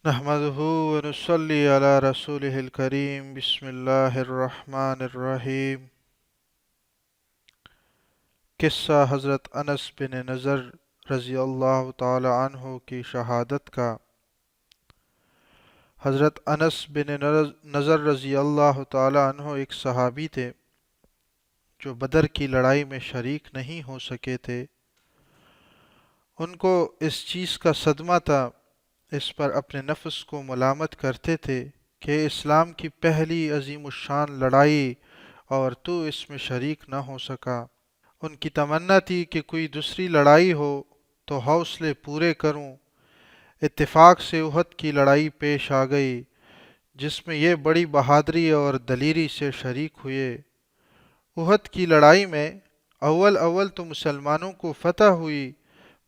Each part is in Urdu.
نحمده ونصلي على رسوله الكريم بسم الله الرحمن الرحیم۔ قصہ حضرت انس بن نضر رضی اللہ تعالی عنہ کی شہادت کا۔ حضرت انس بن نضر رضی اللہ تعالی عنہ ایک صحابی تھے جو بدر کی لڑائی میں شریک نہیں ہو سکے تھے۔ ان کو اس چیز کا صدمہ تھا، اس پر اپنے نفس کو ملامت کرتے تھے کہ اسلام کی پہلی عظیم الشان لڑائی اور تو اس میں شریک نہ ہو سکا۔ ان کی تمنا تھی کہ کوئی دوسری لڑائی ہو تو حوصلے پورے کروں۔ اتفاق سے احد کی لڑائی پیش آ گئی جس میں یہ بڑی بہادری اور دلیری سے شریک ہوئے۔ احد کی لڑائی میں اول تو مسلمانوں کو فتح ہوئی،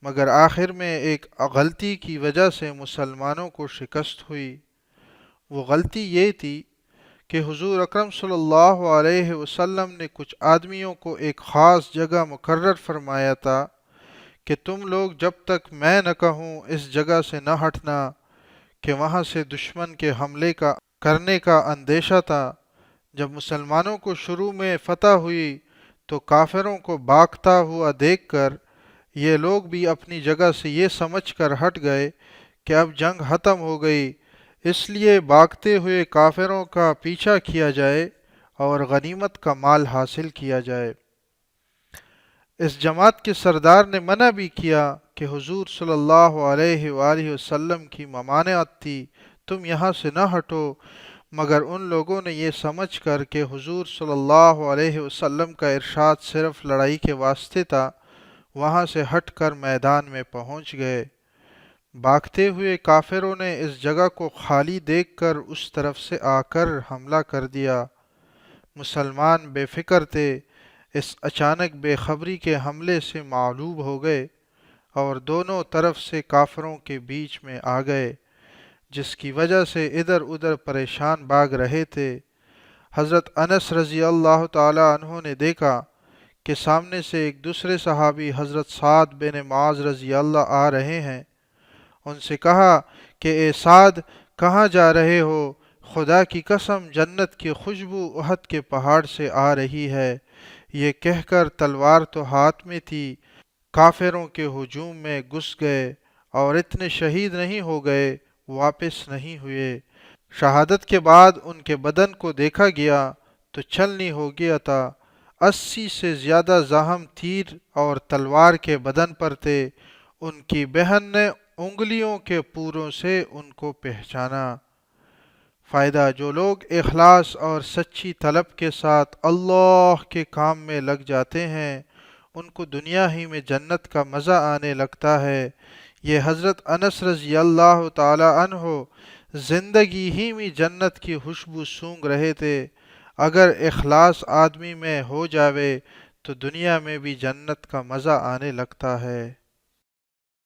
مگر آخر میں ایک غلطی کی وجہ سے مسلمانوں کو شکست ہوئی۔ وہ غلطی یہ تھی کہ حضور اکرم صلی اللہ علیہ وسلم نے کچھ آدمیوں کو ایک خاص جگہ مقرر فرمایا تھا کہ تم لوگ جب تک میں نہ کہوں اس جگہ سے نہ ہٹنا، کہ وہاں سے دشمن کے حملے کرنے کا اندیشہ تھا۔ جب مسلمانوں کو شروع میں فتح ہوئی تو کافروں کو بھاگتا ہوا دیکھ کر یہ لوگ بھی اپنی جگہ سے یہ سمجھ کر ہٹ گئے کہ اب جنگ ختم ہو گئی، اس لیے بھاگتے ہوئے کافروں کا پیچھا کیا جائے اور غنیمت کا مال حاصل کیا جائے۔ اس جماعت کے سردار نے منع بھی کیا کہ حضور صلی اللہ علیہ وآلہ وسلم کی ممانعت تھی، تم یہاں سے نہ ہٹو، مگر ان لوگوں نے یہ سمجھ کر کہ حضور صلی اللہ علیہ وسلم کا ارشاد صرف لڑائی کے واسطے تھا، وہاں سے ہٹ کر میدان میں پہنچ گئے۔ بھاگتے ہوئے کافروں نے اس جگہ کو خالی دیکھ کر اس طرف سے آ کر حملہ کر دیا۔ مسلمان بے فکر تھے، اس اچانک بے خبری کے حملے سے مغلوب ہو گئے اور دونوں طرف سے کافروں کے بیچ میں آ گئے، جس کی وجہ سے ادھر ادھر پریشان بھاگ رہے تھے۔ حضرت انس رضی اللہ تعالی عنہ نے دیکھا کہ سامنے سے ایک دوسرے صحابی حضرت سعد بن معاذ رضی اللہ آ رہے ہیں۔ ان سے کہا کہ اے سعد، کہاں جا رہے ہو؟ خدا کی قسم جنت کی خوشبو احد کے پہاڑ سے آ رہی ہے۔ یہ کہہ کر تلوار تو ہاتھ میں تھی، کافروں کے ہجوم میں گھس گئے اور اتنے شہید نہیں ہو گئے، واپس نہیں ہوئے۔ شہادت کے بعد ان کے بدن کو دیکھا گیا تو چھلنی ہو گیا تھا۔ 80 سے زیادہ زخم تیر اور تلوار کے بدن پر تھے۔ ان کی بہن نے انگلیوں کے پوروں سے ان کو پہچانا۔ فائدہ: جو لوگ اخلاص اور سچی طلب کے ساتھ اللہ کے کام میں لگ جاتے ہیں ان کو دنیا ہی میں جنت کا مزہ آنے لگتا ہے۔ یہ حضرت انس رضی اللہ تعالی عنہ زندگی ہی میں جنت کی خوشبو سونگھ رہے تھے۔ اگر اخلاص آدمی میں ہو جاوے تو دنیا میں بھی جنت کا مزہ آنے لگتا ہے۔